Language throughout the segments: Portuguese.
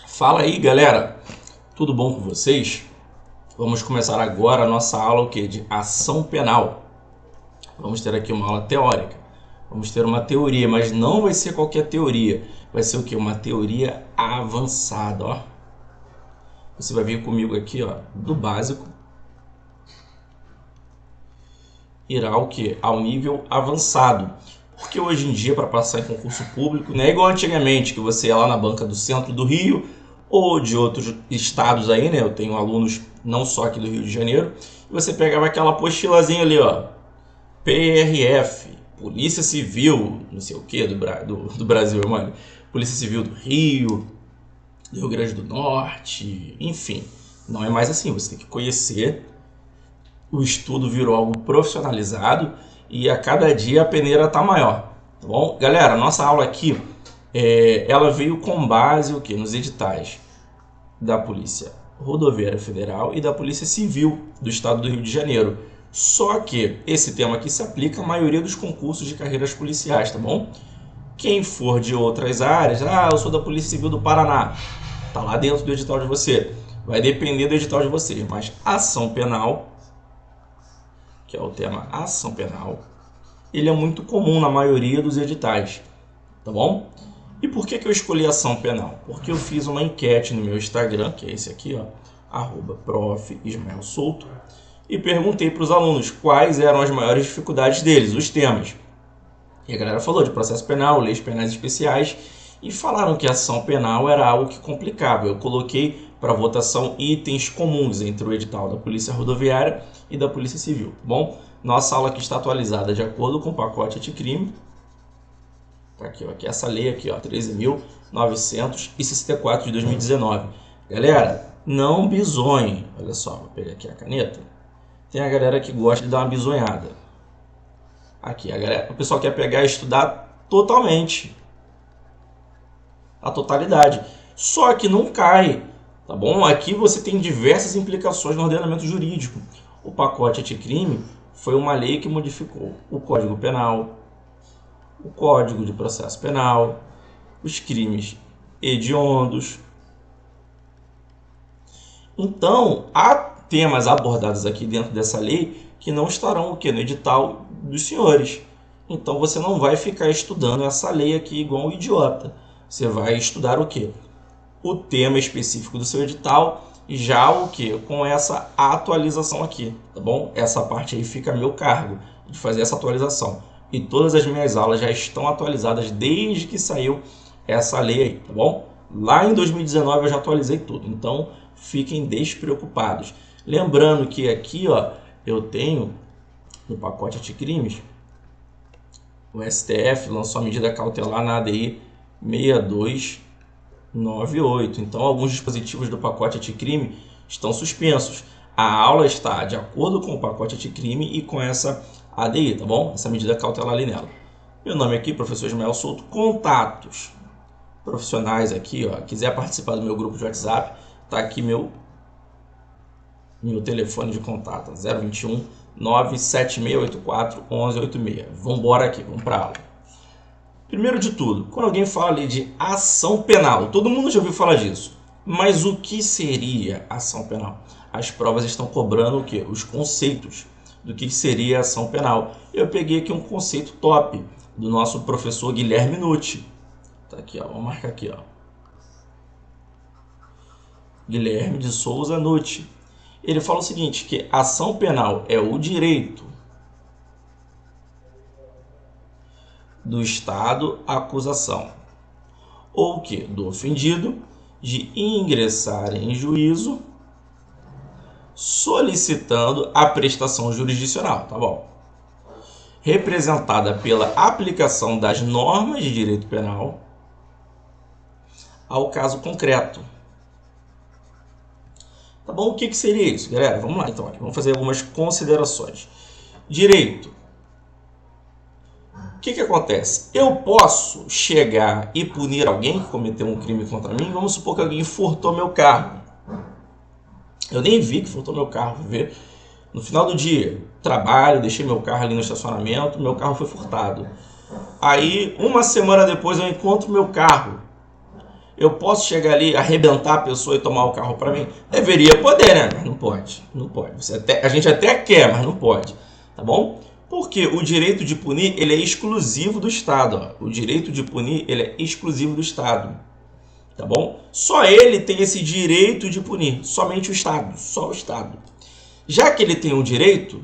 Fala aí, galera, tudo bom com vocês? Vamos começar agora a nossa aula de ação penal. Vamos ter aqui uma aula teórica, vamos ter uma teoria, mas não vai ser qualquer teoria, vai ser o que? Uma teoria avançada, ó. Você vai vir comigo aqui, ó, do básico, irá ao que? Ao nível avançado. Porque hoje em dia, para passar em concurso público, não é igual antigamente, que você ia lá na banca do centro do Rio ou de outros estados aí, né? Eu tenho alunos não só aqui do Rio de Janeiro, e você pegava aquela apostilazinha ali, ó, PRF, Polícia Civil, não sei o que, do Brasil, mano. Polícia Civil do Rio Grande do Norte, enfim. Não é mais assim, você tem que conhecer. O estudo virou algo profissionalizado e a cada dia a peneira está maior, tá bom? Galera, nossa aula aqui, ela veio com base o quê? Nos editais da Polícia Rodoviária Federal e da Polícia Civil do Estado do Rio de Janeiro. Só que esse tema aqui se aplica à maioria dos concursos de carreiras policiais, tá bom? Quem for de outras áreas, eu sou da Polícia Civil do Paraná, tá lá dentro do edital de você. Vai depender do edital de vocês, mas ação penal, que é o tema ação penal, ele é muito comum na maioria dos editais, tá bom? E por que eu escolhi ação penal? Porque eu fiz uma enquete no meu Instagram, que é esse aqui, ó, @prof.ismaelsouto, e perguntei para os alunos quais eram as maiores dificuldades deles, os temas. E a galera falou de processo penal, leis penais especiais, e falaram que a ação penal era algo que complicava. Eu coloquei para votação itens comuns entre o edital da Polícia Rodoviária e da Polícia Civil, tá bom? Nossa aula aqui está atualizada de acordo com o pacote anticrime. Tá aqui, ó, aqui essa lei aqui, ó, 13.964 de 2019. Galera, não bisonhe. Olha só, vou pegar aqui a caneta. Tem a galera que gosta de dar uma bisonhada. Aqui, o pessoal quer pegar e estudar totalmente. A totalidade. Só que não cai, tá bom? Aqui você tem diversas implicações no ordenamento jurídico. O pacote anticrime foi uma lei que modificou o Código Penal, o Código de Processo Penal, os crimes hediondos. Então, há temas abordados aqui dentro dessa lei que não estarão no edital dos senhores. Então, você não vai ficar estudando essa lei aqui igual um idiota. Você vai estudar o quê? O tema específico do seu edital, já o quê? Com essa atualização aqui, tá bom? Essa parte aí fica a meu cargo de fazer essa atualização. E todas as minhas aulas já estão atualizadas desde que saiu essa lei aí, tá bom? Lá em 2019 eu já atualizei tudo, então fiquem despreocupados. Lembrando que aqui, ó, eu tenho no pacote anticrimes, o STF lançou a medida cautelar na ADI 6298. Então, alguns dispositivos do pacote anticrime estão suspensos. A aula está de acordo com o pacote anticrime e com essa ADI, tá bom? Essa medida cautelar ali nela. Meu nome aqui, professor Ismael Souto. Contatos profissionais aqui, ó. Quiser participar do meu grupo de WhatsApp, tá aqui meu telefone de contato, 021 97684 1186. Vamos embora aqui, vamos para a aula. Primeiro de tudo, quando alguém fala ali de ação penal, todo mundo já ouviu falar disso. Mas o que seria ação penal? As provas estão cobrando o quê? Os conceitos do que seria ação penal. Eu peguei aqui um conceito top do nosso professor Guilherme Nucci. Tá aqui, ó, vamos marcar aqui, ó. Guilherme de Souza Nucci. Ele fala o seguinte, que ação penal é o direito do Estado à acusação, ou que do ofendido, de ingressar em juízo solicitando a prestação jurisdicional, tá bom? Representada pela aplicação das normas de direito penal ao caso concreto. Tá bom? O que seria isso, galera? Vamos lá, então. Aqui, vamos fazer algumas considerações. Direito. O que acontece? Eu posso chegar e punir alguém que cometeu um crime contra mim. Vamos supor que alguém furtou meu carro. Eu nem vi que furtou meu carro. Vou ver. No final do dia, trabalho, deixei meu carro ali no estacionamento, meu carro foi furtado. Aí, uma semana depois, eu encontro meu carro. Eu posso chegar ali, arrebentar a pessoa e tomar o carro para mim? Deveria poder, né? Mas não pode. Não pode. A gente até quer, mas não pode. Tá bom? Porque o direito de punir, ele é exclusivo do Estado. Ó. O direito de punir, ele é exclusivo do Estado. Tá bom? Só ele tem esse direito de punir. Somente o Estado. Só o Estado. Já que ele tem o direito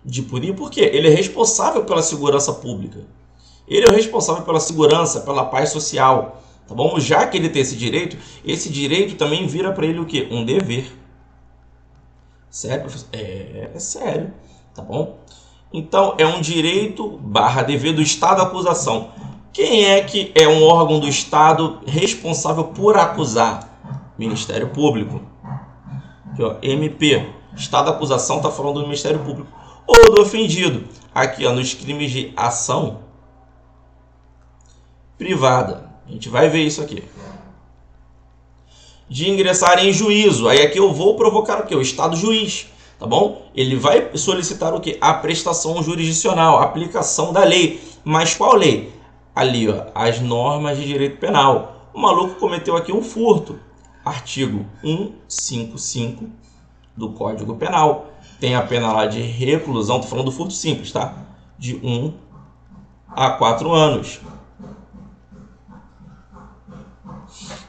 de punir, por quê? Ele é responsável pela segurança pública. Ele é o responsável pela segurança, pela paz social. Tá bom? Já que ele tem esse direito também vira para ele o quê? Um dever. Sério, professor? É sério. Tá bom? Então, é um direito / dever do Estado à acusação. Quem é que é um órgão do Estado responsável por acusar? Ministério Público. Aqui, ó, MP. Estado da acusação está falando do Ministério Público. Ou do ofendido. Aqui, ó, nos crimes de ação privada. A gente vai ver isso aqui. De ingressar em juízo. Aí aqui eu vou provocar o quê? O Estado juiz. Tá bom? Ele vai solicitar o quê? A prestação jurisdicional, a aplicação da lei. Mas qual lei? Ali, ó, as normas de direito penal. O maluco cometeu aqui um furto. Artigo 155 do Código Penal. Tem a pena lá de reclusão, tô falando do furto simples, tá? De 1 a 4 anos.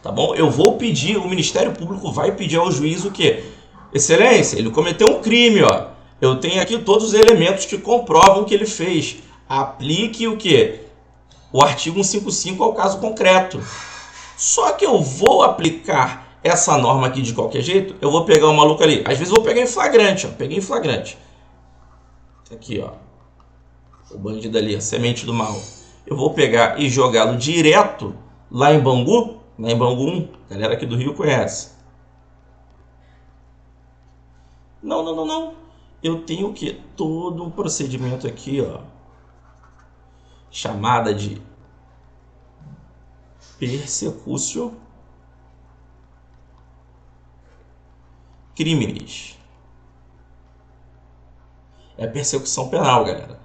Tá bom? Eu vou pedir, o Ministério Público vai pedir ao juiz o quê? Excelência, ele cometeu um crime, ó. Eu tenho aqui todos os elementos que comprovam que ele fez. Aplique o quê? O artigo 155 ao caso concreto. Só que eu vou aplicar essa norma aqui de qualquer jeito, eu vou pegar o maluco ali. Às vezes eu vou pegar em flagrante, ó. Peguei em flagrante. Aqui, ó. O bandido ali, a semente do mal. Eu vou pegar e jogá-lo direto lá em Bangu. Lá em Bangu 1, a galera aqui do Rio conhece. Não. Eu tenho o quê? Todo um procedimento aqui, ó. Chamada de persecutio criminis. É persecução penal, galera.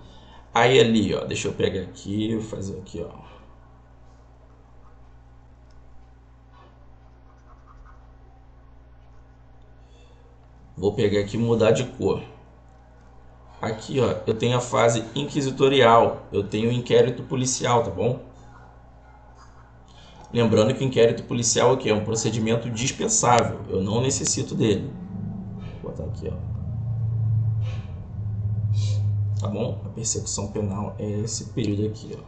Aí ali, ó, deixa eu pegar aqui, vou fazer aqui, ó. Vou pegar aqui e mudar de cor. Aqui, ó, eu tenho a fase inquisitorial, eu tenho o inquérito policial, tá bom? Lembrando que o inquérito policial aqui é um procedimento dispensável, eu não necessito dele. Vou botar aqui, ó. Tá bom? A persecução penal é esse período aqui, ó.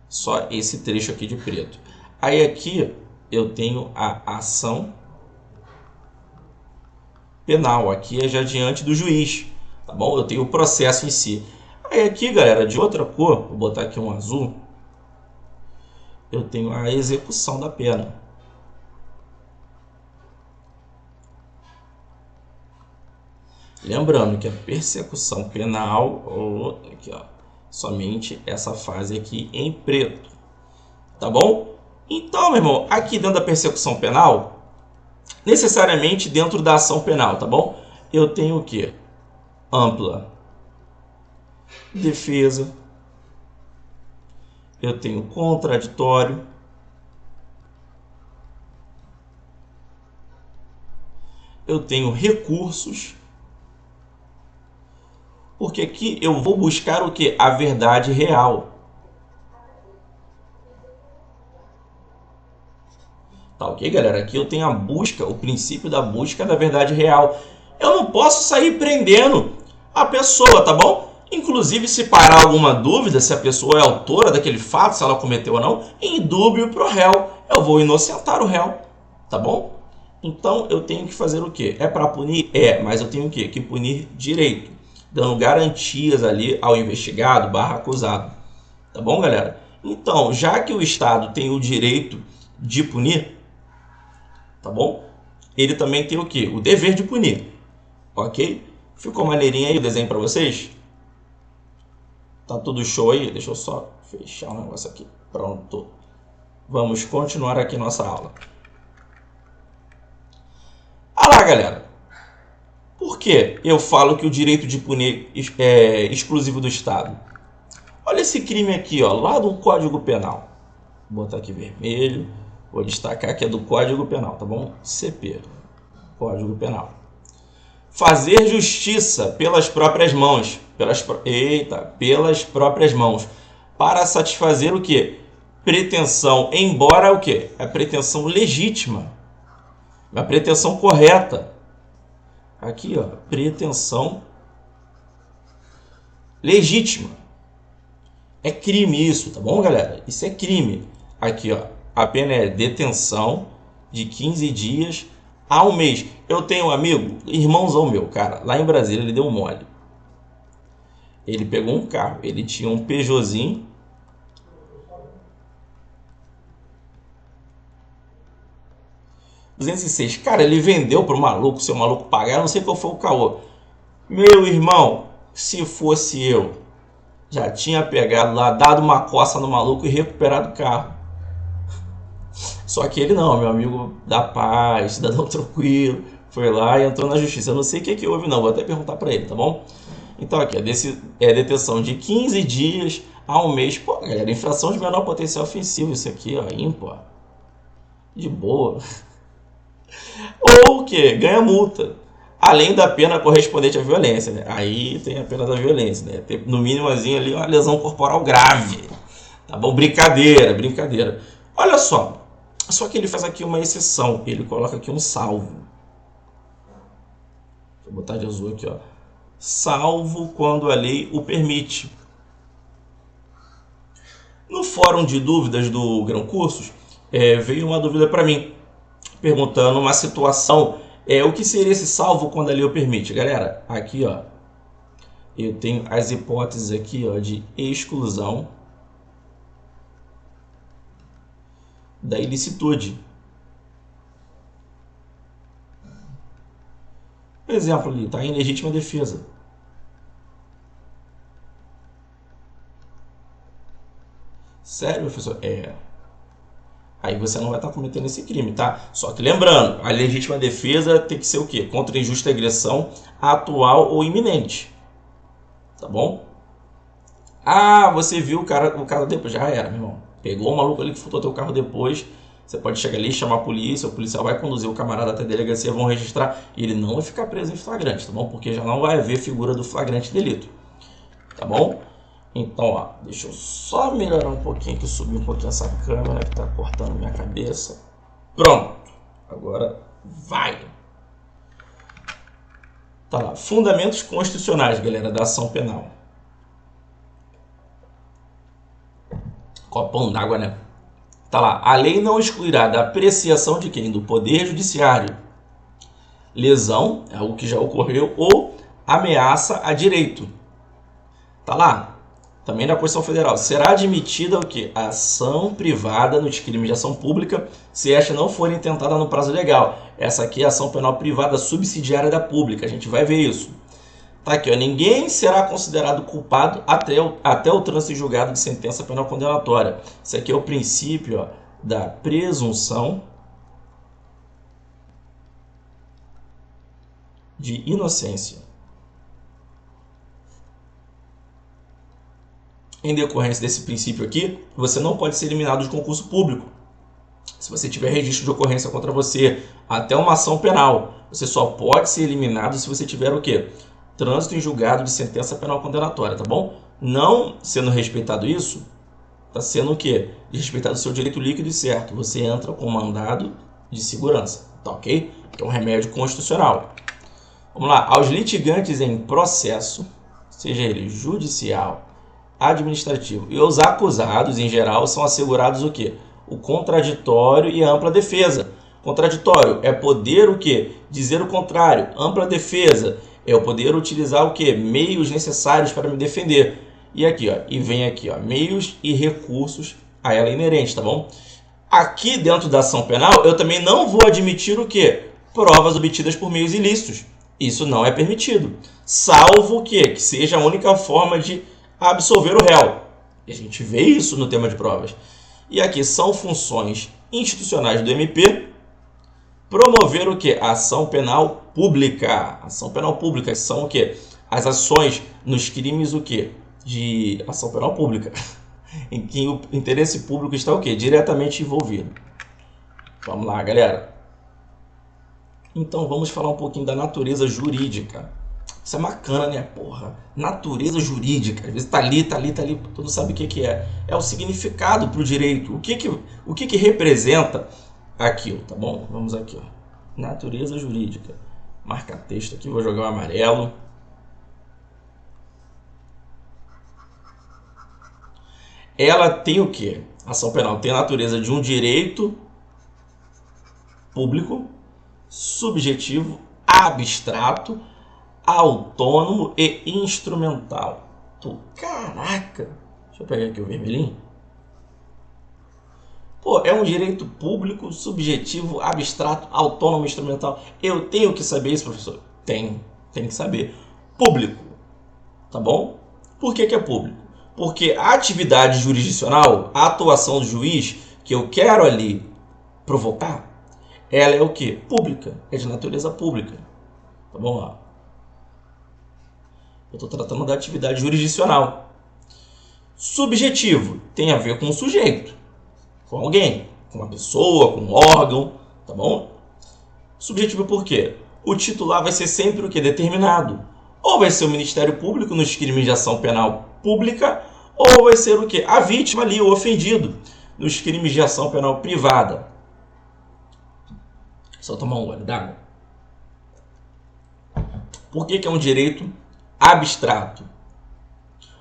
Só esse trecho aqui de preto. Aí aqui eu tenho a ação penal. Aqui é já diante do juiz, tá bom? Eu tenho o processo em si. Aí aqui, galera, de outra cor, vou botar aqui um azul, eu tenho a execução da pena. Lembrando que a persecução penal, aqui, ó, somente essa fase aqui em preto, tá bom? Então, meu irmão, aqui dentro da persecução penal, necessariamente dentro da ação penal, tá bom? Eu tenho o quê? Ampla defesa, eu tenho contraditório, eu tenho recursos, porque aqui eu vou buscar o quê? A verdade real. Tá ok, galera? Aqui eu tenho a busca, o princípio da busca da verdade real. Eu não posso sair prendendo a pessoa, tá bom? Inclusive, se parar alguma dúvida, se a pessoa é autora daquele fato, se ela cometeu ou não, em dúbio pro réu, eu vou inocentar o réu, tá bom? Então, eu tenho que fazer o quê? É para punir? É, mas eu tenho o quê? Que punir direito, dando garantias ali ao investigado / acusado, tá bom, galera? Então, já que o Estado tem o direito de punir, tá bom? Ele também tem o quê? O dever de punir, ok? Ficou maneirinho aí o desenho para vocês? Tá tudo show aí? Deixa eu só fechar o negócio aqui. Pronto. Vamos continuar aqui nossa aula. Ah lá, galera. Por que eu falo que o direito de punir é exclusivo do Estado? Olha esse crime aqui, ó, lá do Código Penal. Vou botar aqui vermelho. Vou destacar que é do Código Penal, tá bom? CP, Código Penal. Fazer justiça pelas próprias mãos. Pelas próprias mãos. Para satisfazer o quê? Pretensão, embora o quê? A pretensão legítima. A pretensão correta. Aqui, ó, pretensão legítima. É crime isso, tá bom, galera? Isso é crime. Aqui, ó, a pena é detenção de 15 dias a um mês. Eu tenho um amigo, irmãozão meu, cara, lá em Brasília, ele deu um mole. Ele pegou um carro, ele tinha um Peugeotzinho. R$ 206. Cara, ele vendeu pro maluco, seu maluco pagar, eu não sei qual foi o caô. Meu irmão, se fosse eu, já tinha pegado lá, dado uma coça no maluco e recuperado o carro. Só que ele não, meu amigo da paz, cidadão tranquilo, foi lá e entrou na justiça. Eu não sei o que houve não, vou até perguntar pra ele, tá bom? Então aqui, é detenção de 15 dias a um mês. Pô, galera, infração de menor potencial ofensivo, isso aqui, ó, ímpar. De boa. Ou o que? Ganha multa. Além da pena correspondente à violência, né? Aí tem a pena da violência, né? Tem, no mínimo ali uma lesão corporal grave. Tá bom? Brincadeira, brincadeira. Olha só. Só que ele faz aqui uma exceção. Ele coloca aqui um salvo. Deixa eu botar de azul aqui, ó. Salvo quando a lei o permite. No fórum de dúvidas do Grão Cursos, veio uma dúvida para mim, perguntando uma situação, o que seria esse salvo quando a lei o permite? Galera, aqui, ó, eu tenho as hipóteses aqui, ó, de exclusão da ilicitude. Por exemplo, ali, tá em legítima defesa. Sério, professor? Aí você não vai estar cometendo esse crime, tá? Só que lembrando, a legítima defesa tem que ser o quê? Contra injusta agressão atual ou iminente. Tá bom? Ah, você viu o cara depois. Já era, meu irmão. Pegou o maluco ali que furtou teu carro depois. Você pode chegar ali, chamar a polícia. O policial vai conduzir o camarada até a delegacia, vão registrar. E ele não vai ficar preso em flagrante, tá bom? Porque já não vai haver figura do flagrante delito. Tá bom? Então, ó, deixa eu só melhorar um pouquinho, que eu subi um pouquinho essa câmera que tá cortando minha cabeça. Pronto. Agora vai. Tá lá. Fundamentos constitucionais, galera, da ação penal. Copão d'água, né? Tá lá. A lei não excluirá da apreciação de quem? Do Poder Judiciário. Lesão, é algo que já ocorreu, ou ameaça a direito. Tá lá. Também da Constituição Federal. Será admitida o quê? A ação privada nos crimes de ação pública, se esta não for intentada no prazo legal. Essa aqui é a ação penal privada subsidiária da pública. A gente vai ver isso. Tá aqui, ó. Ninguém será considerado culpado até o trânsito em julgado de sentença penal condenatória. Esse aqui é o princípio, ó, da presunção de inocência. Em decorrência desse princípio aqui, você não pode ser eliminado de concurso público. Se você tiver registro de ocorrência contra você, até uma ação penal, você só pode ser eliminado se você tiver o quê? Trânsito em julgado de sentença penal condenatória, tá bom? Não sendo respeitado isso, tá sendo o quê? Desrespeitado o seu direito líquido e certo. Você entra com mandado de segurança, tá ok? Que é um remédio constitucional. Vamos lá. Aos litigantes em processo, seja ele judicial, administrativo e os acusados, em geral, são assegurados o quê? O contraditório e a ampla defesa. Contraditório é poder o quê? Dizer o contrário. Ampla defesa é o poder utilizar o quê? Meios necessários para me defender. E aqui, ó, e vem aqui, ó, meios e recursos a ela inerentes, tá bom? Aqui dentro da ação penal, eu também não vou admitir o quê? Provas obtidas por meios ilícitos. Isso não é permitido. Salvo o quê? Que seja a única forma de absolver o réu. E a gente vê isso no tema de provas. E aqui são funções institucionais do MP promover o quê? A ação penal pública. Ação penal pública são o quê? As ações nos crimes o quê? de ação penal pública, em que o interesse público está o quê? Diretamente envolvido. Vamos lá, galera. Então vamos falar um pouquinho da natureza jurídica. Isso é bacana, né? Porra, natureza jurídica. Às vezes tá ali, tu não sabe o que é. É o significado para o direito. O que representa aquilo, tá bom? Vamos aqui, ó. Natureza jurídica. Marca texto aqui, vou jogar o amarelo. Ela tem o quê? Ação penal tem a natureza de um direito público, subjetivo, abstrato, autônomo e instrumental. Caraca! Deixa eu pegar aqui o vermelhinho. Pô, é um direito público, subjetivo, abstrato, autônomo e instrumental. Eu tenho que saber isso, professor? Tem que saber. Público, tá bom? Por que é público? Porque a atividade jurisdicional, a atuação do juiz, que eu quero ali provocar, ela é o quê? Pública. É de natureza pública. Tá bom? Ó. Eu estou tratando da atividade jurisdicional. Subjetivo tem a ver com o sujeito, com alguém, com uma pessoa, com um órgão, tá bom? Subjetivo por quê? O titular vai ser sempre o quê? Determinado. Ou vai ser o Ministério Público nos crimes de ação penal pública, ou vai ser o quê? A vítima ali, o ofendido, nos crimes de ação penal privada. Só tomar um gole d'água. Por que é um direito abstrato?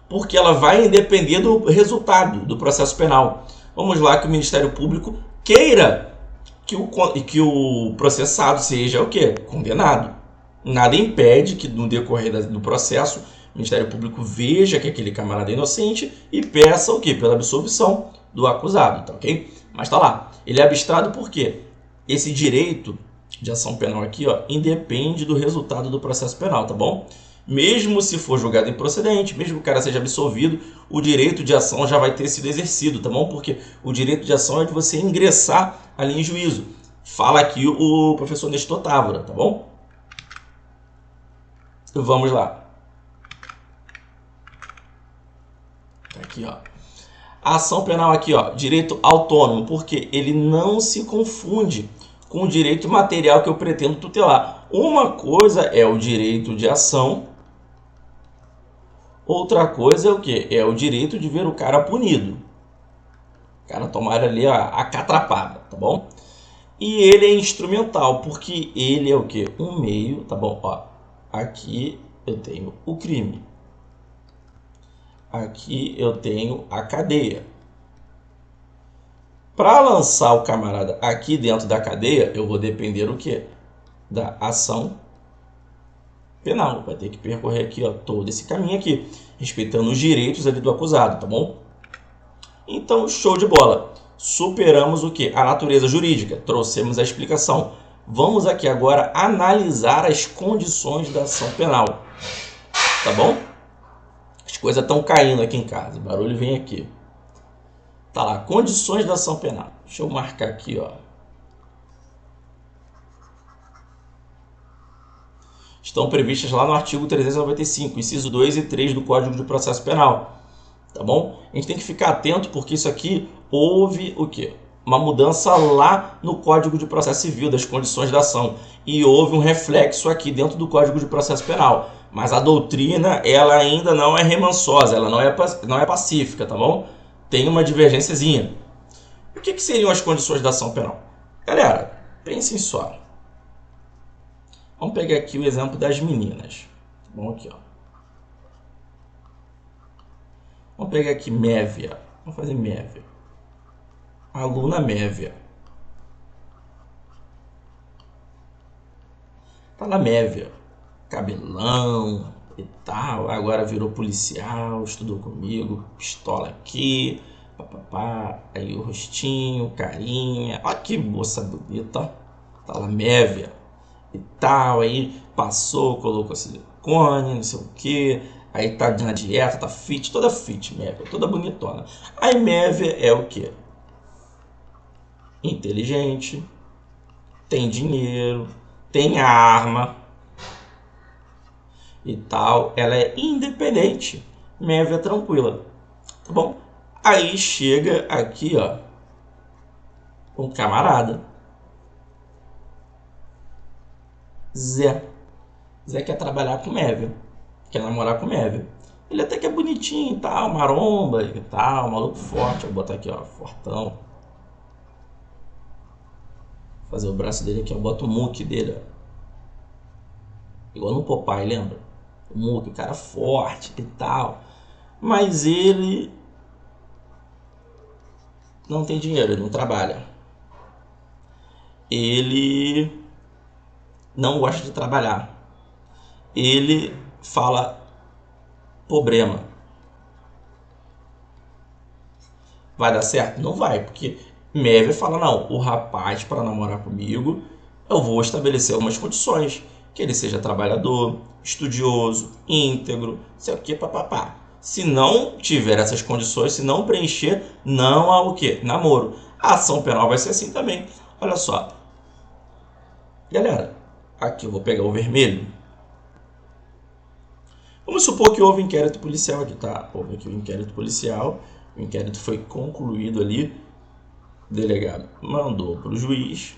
Porque ela vai depender do resultado do processo penal. Vamos lá que o Ministério Público queira que o processado seja o quê? Condenado. Nada impede que no decorrer do processo o Ministério Público veja que aquele camarada é inocente e peça o quê? Pela absolvição do acusado, tá ok? Mas tá lá. Ele é abstrato por quê? Esse direito de ação penal aqui, ó, independe do resultado do processo penal, tá bom? Mesmo se for julgado improcedente, mesmo que o cara seja absolvido, o direito de ação já vai ter sido exercido, tá bom? Porque o direito de ação é de você ingressar ali em juízo. Fala aqui o professor Nestor Távora, tá bom? Vamos lá. Aqui, ó. A ação penal aqui, ó, direito autônomo, porque ele não se confunde com o direito material que eu pretendo tutelar. Uma coisa é o direito de ação, outra coisa é o quê? É o direito de ver o cara punido. O cara tomar ali a catrapada, tá bom? E ele é instrumental, porque ele é o quê? Um meio, tá bom? Ó, aqui eu tenho o crime. Aqui eu tenho a cadeia. Para lançar o camarada aqui dentro da cadeia, eu vou depender o quê? Da ação penal. Vai ter que percorrer aqui, ó, todo esse caminho aqui, respeitando os direitos ali do acusado, tá bom? Então, show de bola. Superamos o quê? A natureza jurídica. Trouxemos a explicação. Vamos aqui agora analisar as condições da ação penal. Tá bom? As coisas estão caindo aqui em casa. O barulho vem aqui. Tá lá, condições da ação penal. Deixa eu marcar aqui, ó. Estão previstas lá no artigo 395, inciso 2 e 3 do Código de Processo Penal. Tá bom? A gente tem que ficar atento porque isso aqui houve o quê? Uma mudança lá no Código de Processo Civil, das condições da ação. E houve um reflexo aqui dentro do Código de Processo Penal. Mas a doutrina, ela ainda não é remansosa, ela não é pacífica, tá bom? Tem uma divergênciazinha. O que seriam as condições da ação penal? Galera, pensem só. Vamos pegar aqui o exemplo das meninas. Bom, aqui, ó. Vamos pegar aqui Mévia. Vamos fazer Mévia. Aluna Mévia. Tá lá Mévia. Cabelão e tal. Agora virou policial, estudou comigo. Pistola aqui. Papapá. Aí o rostinho, carinha. Olha que moça bonita. Tá lá Mévia. E tal, aí passou, colocou silicone, não sei o que, aí tá na dieta, tá fit, toda fit, Mévia, toda bonitona. Aí Mévia é o que? Inteligente, tem dinheiro, tem arma e tal, ela é independente, MEV é tranquila, tá bom? Aí chega aqui, ó, um camarada, Zé. Zé quer trabalhar com MEV, quer namorar com MEV. Ele até que é bonitinho e tal, maromba e tal, maluco forte. Vou botar aqui, ó, fortão. Fazer o braço dele aqui, ó, bota o muque dele, ó. Igual no Popeye, lembra? O muque, o cara forte e tal. Mas ele não tem dinheiro, ele não trabalha. Ele não gosta de trabalhar. Ele fala problema. Vai dar certo? Não vai, porque MEV fala, não, o rapaz para namorar comigo, eu vou estabelecer algumas condições, que ele seja trabalhador, estudioso, íntegro, sei o que, papapá. Se não tiver essas condições, se não preencher, não há o que? Namoro. A ação penal vai ser assim também. Olha só. Galera, aqui eu vou pegar o vermelho. Vamos supor que houve inquérito policial aqui, tá? Houve aqui o inquérito policial, o inquérito foi concluído ali, o delegado mandou para o juiz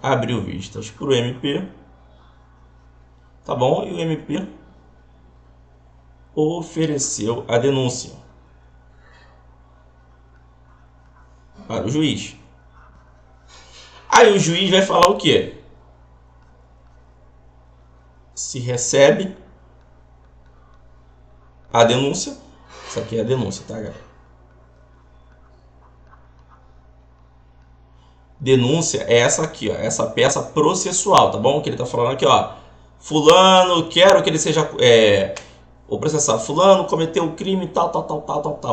abriu vistas para o MP, tá bom? E o MP ofereceu a denúncia para o juiz. Aí o juiz vai falar o quê? Se recebe a denúncia, isso aqui é a denúncia, tá, galera? Denúncia é essa aqui, ó, essa peça processual, tá bom? Que ele tá falando aqui, ó, fulano, quero que ele seja, vou processar, fulano cometeu o crime, tal.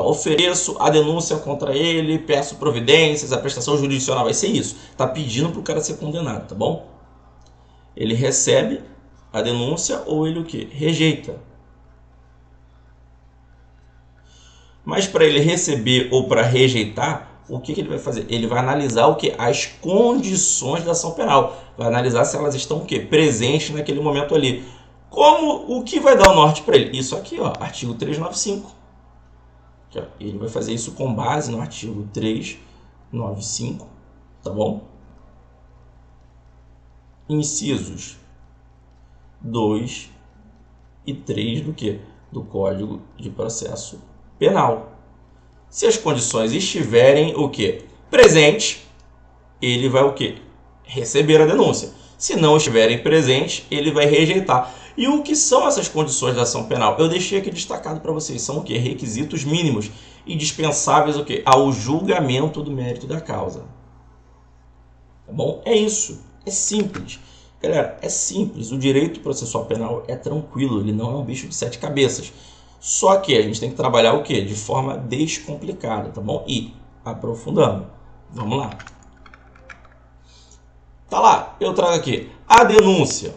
Ofereço a denúncia contra ele, peço providências, a prestação jurisdicional, vai ser isso. Tá pedindo pro cara ser condenado, tá bom? Ele recebe a denúncia ou ele o quê? Rejeita. Mas para ele receber ou para rejeitar, o que ele vai fazer? Ele vai analisar o que? As condições da ação penal. Vai analisar se elas estão o quê? Presentes naquele momento ali. Como o que vai dar o norte para ele? Isso aqui, ó, artigo 395. Aqui, ó, ele vai fazer isso com base no artigo 395, tá bom? Incisos 2 e 3 do que? Do Código de Processo Penal. Se as condições estiverem o que? Presentes, ele vai o que? Receber a denúncia. Se não estiverem presentes, ele vai rejeitar. E o que são essas condições da ação penal? Eu deixei aqui destacado para vocês. São o que? Requisitos mínimos e dispensáveis o que? Ao julgamento do mérito da causa. Tá bom? É isso. É simples. Galera, é simples. O direito processual penal é tranquilo. Ele não é um bicho de 7 cabeças. Só que a gente tem que trabalhar o quê? De forma descomplicada, tá bom? E aprofundando. Vamos lá. Tá lá, eu trago aqui a denúncia,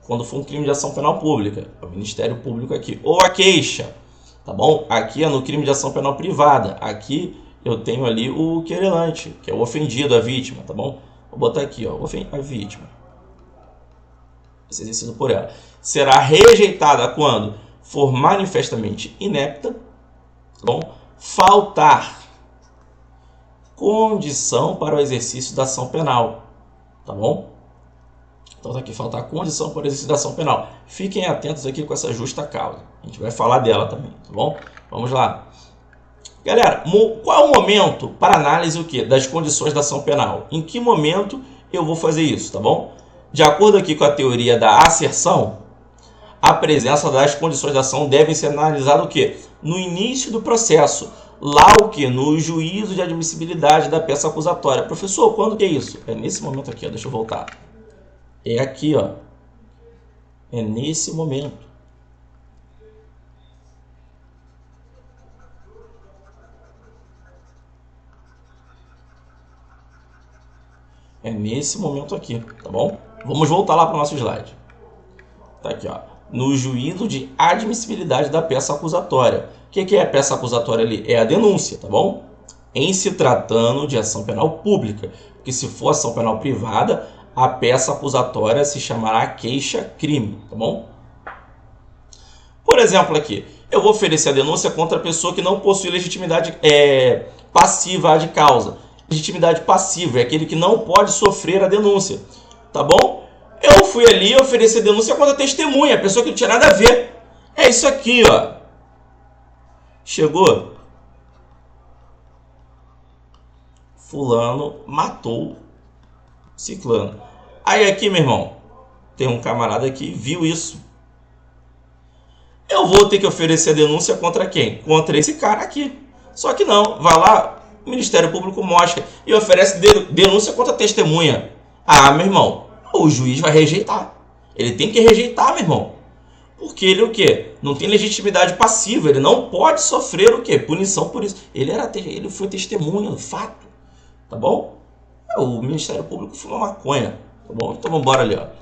quando for um crime de ação penal pública, é o Ministério Público aqui, ou a queixa, tá bom? Aqui é no crime de ação penal privada, aqui eu tenho ali o querelante, que é o ofendido, a vítima, tá bom? Vou botar aqui, ó, a vítima, esse exercido por ela, será rejeitada quando for manifestamente inepta, tá bom? Faltar condição para o exercício da ação penal, tá bom? Então tá aqui, faltar condição para o exercício da ação penal. Fiquem atentos aqui com essa justa causa. A gente vai falar dela também, tá bom? Vamos lá. Galera, qual é o momento para análise o quê? Das condições da ação penal? Em que momento eu vou fazer isso, tá bom? De acordo aqui com a teoria da asserção, a presença das condições da ação devem ser analisadas o quê? No início do processo. Lá o que? No juízo de admissibilidade da peça acusatória. Professor, quando que é isso? É nesse momento aqui, ó. Deixa eu voltar. É aqui, ó. É nesse momento. É nesse momento aqui, tá bom? Vamos voltar lá para o nosso slide. Tá aqui, ó. No juízo de admissibilidade da peça acusatória. O que é a peça acusatória ali? É a denúncia, tá bom? Em se tratando de ação penal pública. Porque se for ação penal privada, a peça acusatória se chamará queixa-crime, tá bom? Por exemplo aqui, eu vou oferecer a denúncia contra a pessoa que não possui legitimidade passiva de causa. Legitimidade passiva é aquele que não pode sofrer a denúncia, tá bom? Eu fui ali e ofereci a denúncia contra a testemunha, a pessoa que não tinha nada a ver. É isso aqui, ó. Chegou. Fulano matou ciclano. Aí aqui, meu irmão, tem um camarada que viu isso. Eu vou ter que oferecer a denúncia contra quem? Contra esse cara aqui. Só que não, vai lá, o Ministério Público mostra e oferece denúncia contra a testemunha. Ah, meu irmão, o juiz vai rejeitar. Ele tem que rejeitar, meu irmão. Porque ele o quê? Não tem legitimidade passiva, ele não pode sofrer o quê? Punição por isso. Ele foi testemunha do fato, tá bom? O Ministério Público fuma maconha, tá bom? Então vamos embora ali, ó.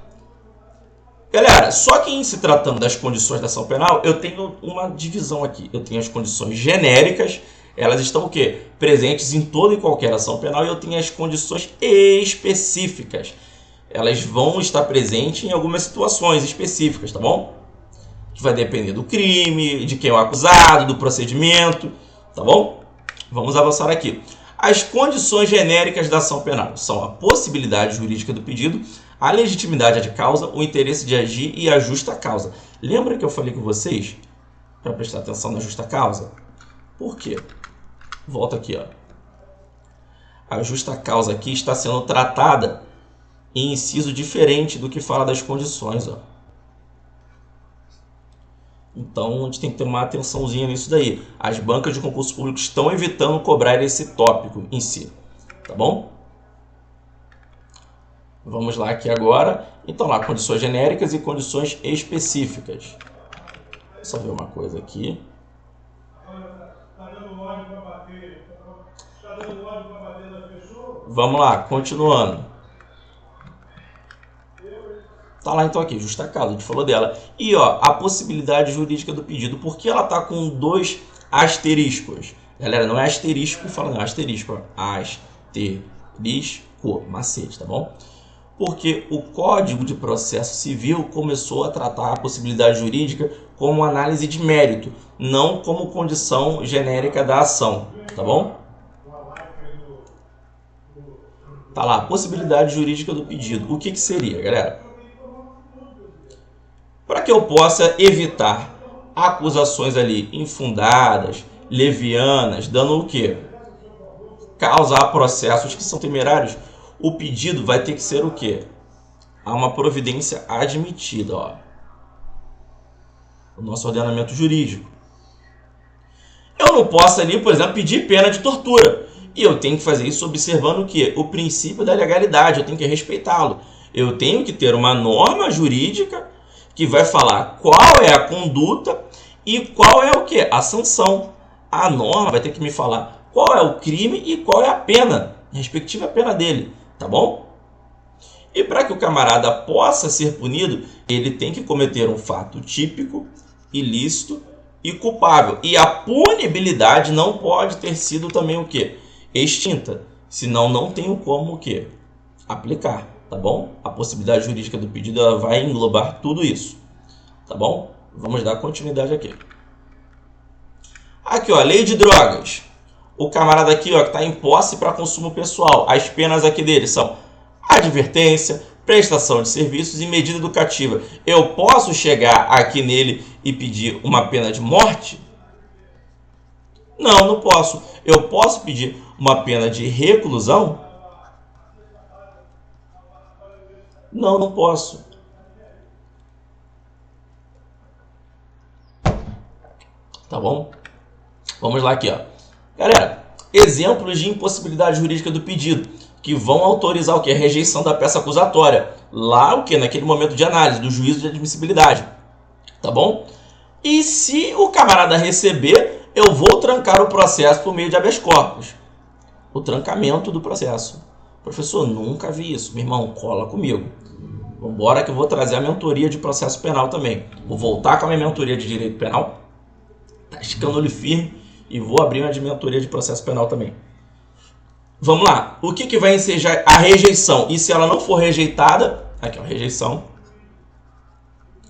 Galera, só que em se tratando das condições da ação penal, eu tenho uma divisão aqui. Eu tenho as condições genéricas, elas estão o quê? Presentes em toda e qualquer ação penal, e eu tenho as condições específicas. Elas vão estar presentes em algumas situações específicas, tá bom? Que vai depender do crime, de quem é o acusado, do procedimento, tá bom? Vamos avançar aqui. As condições genéricas da ação penal são a possibilidade jurídica do pedido, a legitimidade de causa, o interesse de agir e a justa causa. Lembra que eu falei com vocês para prestar atenção na justa causa? Por quê? Volta aqui, ó. A justa causa aqui está sendo tratada em inciso diferente do que fala das condições, ó. Então, a gente tem que ter uma atençãozinha nisso daí. As bancas de concurso público estão evitando cobrar esse tópico em si, tá bom? Vamos lá aqui agora. Então, lá, condições genéricas e condições específicas. Só ver uma coisa aqui. Vamos lá, continuando. Tá lá então aqui, justa causa, a gente falou dela. E ó, a possibilidade jurídica do pedido. Por que ela tá com 2 asteriscos? Galera, não é asterisco, fala não, é asterisco. Asterisco, macete, tá bom? Porque o Código de Processo Civil começou a tratar a possibilidade jurídica como análise de mérito, não como condição genérica da ação, tá bom? Tá lá, possibilidade jurídica do pedido. O que seria, galera? Para que eu possa evitar acusações ali infundadas, levianas, dando o quê? Causa a processos que são temerários, o pedido vai ter que ser o quê? Há uma providência admitida, ó. O nosso ordenamento jurídico. Eu não posso ali, por exemplo, pedir pena de tortura. E eu tenho que fazer isso observando o quê? O princípio da legalidade, eu tenho que respeitá-lo. Eu tenho que ter uma norma jurídica que vai falar qual é a conduta e qual é o quê? A sanção. A norma vai ter que me falar qual é o crime e qual é a pena, a respectiva pena dele, tá bom? E para que o camarada possa ser punido, ele tem que cometer um fato típico, ilícito e culpável. E a punibilidade não pode ter sido também o quê? Extinta, senão não tem como o quê? Aplicar. Tá bom? A possibilidade jurídica do pedido ela vai englobar tudo isso. Tá bom? Vamos dar continuidade aqui. Aqui, ó, lei de drogas. O camarada aqui, ó, que está em posse para consumo pessoal. As penas aqui dele são advertência, prestação de serviços e medida educativa. Eu posso chegar aqui nele e pedir uma pena de morte? Não, não posso. Eu posso pedir uma pena de reclusão? Não, não posso. Tá bom? Vamos lá aqui, ó. Galera, exemplos de impossibilidade jurídica do pedido que vão autorizar o que? A rejeição da peça acusatória. Lá o que? Naquele momento de análise do juízo de admissibilidade. Tá bom? E se o camarada receber, eu vou trancar o processo por meio de habeas corpus. O trancamento do processo. Professor, nunca vi isso. Meu irmão, cola comigo. Vambora que eu vou trazer a mentoria de processo penal também. Vou voltar com a minha mentoria de direito penal. Tá esticando o olho firme. E vou abrir uma de mentoria de processo penal também. Vamos lá. O que vai ensejar a rejeição? E se ela não for rejeitada... Aqui, ó, rejeição.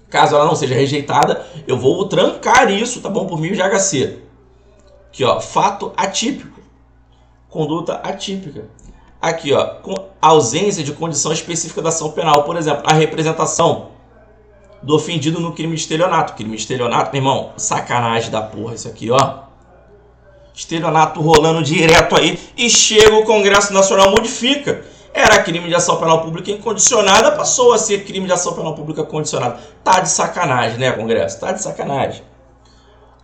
Caso ela não seja rejeitada, eu vou trancar isso, tá bom? Por meio de HC. Aqui, ó, fato atípico. Conduta atípica. Aqui, ó, com ausência de condição específica da ação penal. Por exemplo, a representação do ofendido no crime de estelionato. Crime de estelionato, meu irmão, sacanagem da porra isso aqui, ó. Estelionato rolando direto aí. E chega o Congresso Nacional, modifica. Era crime de ação penal pública incondicionada, passou a ser crime de ação penal pública condicionada. Tá de sacanagem, né, Congresso? Tá de sacanagem.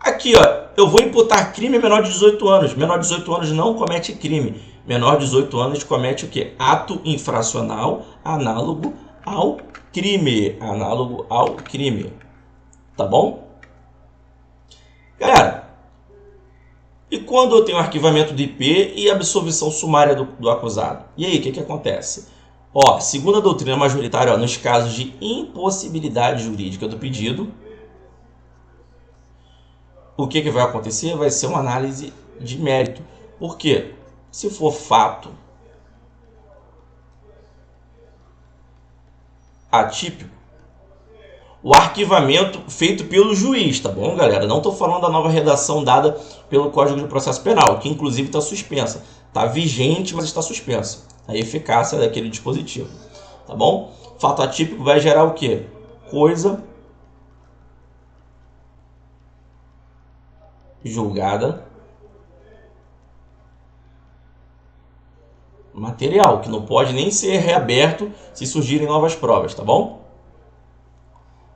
Aqui, ó, eu vou imputar crime menor de 18 anos. Menor de 18 anos não comete crime. Menor de 18 anos comete o quê? Ato infracional análogo ao crime. Análogo ao crime. Tá bom? Galera, e quando eu tenho arquivamento do IP e absolvição sumária do acusado? E aí, o que acontece? Ó, segundo a doutrina majoritária, ó, nos casos de impossibilidade jurídica do pedido, o que vai acontecer? Vai ser uma análise de mérito. Por quê? Se for fato atípico, o arquivamento feito pelo juiz, tá bom, galera? Não estou falando da nova redação dada pelo Código de Processo Penal, que inclusive está suspensa. Está vigente, mas está suspensa. A eficácia daquele dispositivo, tá bom? Fato atípico vai gerar o quê? Coisa julgada material, que não pode nem ser reaberto se surgirem novas provas, tá bom?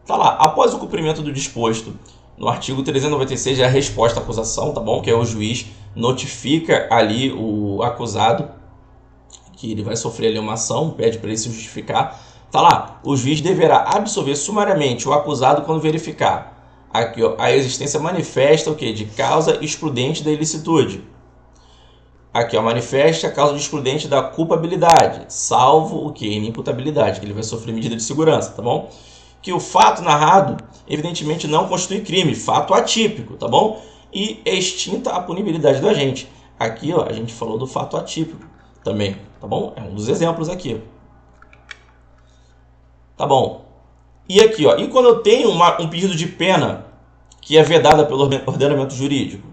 Tá lá, após o cumprimento do disposto no artigo 396 é a resposta à acusação, tá bom? Que é o juiz notifica ali o acusado que ele vai sofrer ali uma ação, pede para ele se justificar. Tá lá, o juiz deverá absolver sumariamente o acusado quando verificar aqui, ó, a existência manifesta o quê? De causa excludente da ilicitude. Aqui, ó, manifesta a causa excludente da culpabilidade, salvo o quê? Inimputabilidade, que ele vai sofrer medida de segurança, tá bom? Que o fato narrado, evidentemente, não constitui crime, fato atípico, tá bom? E é extinta a punibilidade do agente. Aqui, ó, a gente falou do fato atípico também, tá bom? É um dos exemplos aqui. Tá bom. E aqui, ó, e quando eu tenho um pedido de pena que é vedada pelo ordenamento jurídico?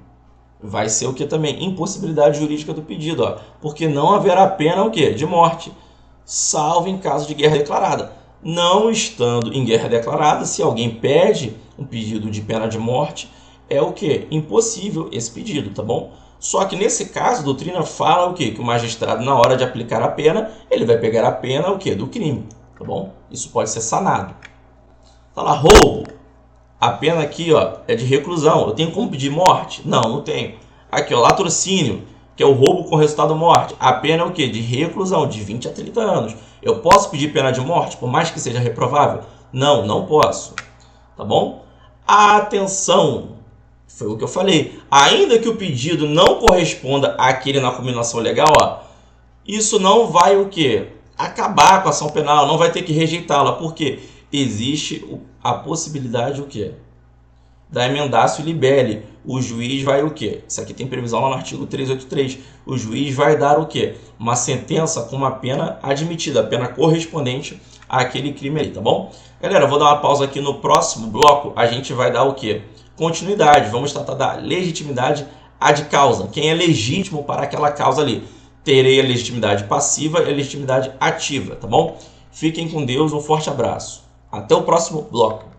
Vai ser o que também? Impossibilidade jurídica do pedido, ó, porque não haverá pena o quê? De morte, salvo em caso de guerra declarada. Não estando em guerra declarada, se alguém pede um pedido de pena de morte, é o quê? Impossível esse pedido, tá bom? Só que nesse caso, a doutrina fala o quê? Que o magistrado, na hora de aplicar a pena, ele vai pegar a pena o quê? Do crime, tá bom? Isso pode ser sanado. Tá lá, roubo. A pena aqui, ó, é de reclusão. Eu tenho como pedir morte? Não, não tenho. Aqui, ó, latrocínio, que é o roubo com resultado morte. A pena é o quê? De reclusão, de 20 a 30 anos. Eu posso pedir pena de morte, por mais que seja reprovável? Não, não posso. Tá bom? Atenção! Foi o que eu falei. Ainda que o pedido não corresponda àquele na combinação legal, ó, isso não vai o quê? Acabar com a ação penal, não vai ter que rejeitá-la. Por quê? Existe a possibilidade o quê? Da emendácio libelli. O juiz vai o quê? Isso aqui tem previsão lá no artigo 383. O juiz vai dar o quê? Uma sentença com uma pena admitida, a pena correspondente àquele crime aí, tá bom? Galera, eu vou dar uma pausa aqui. No próximo bloco a gente vai dar o quê? Continuidade. Vamos tratar da legitimidade ad causa. Quem é legítimo para aquela causa ali? Terei a legitimidade passiva e a legitimidade ativa, tá bom? Fiquem com Deus, um forte abraço. Até o próximo bloco.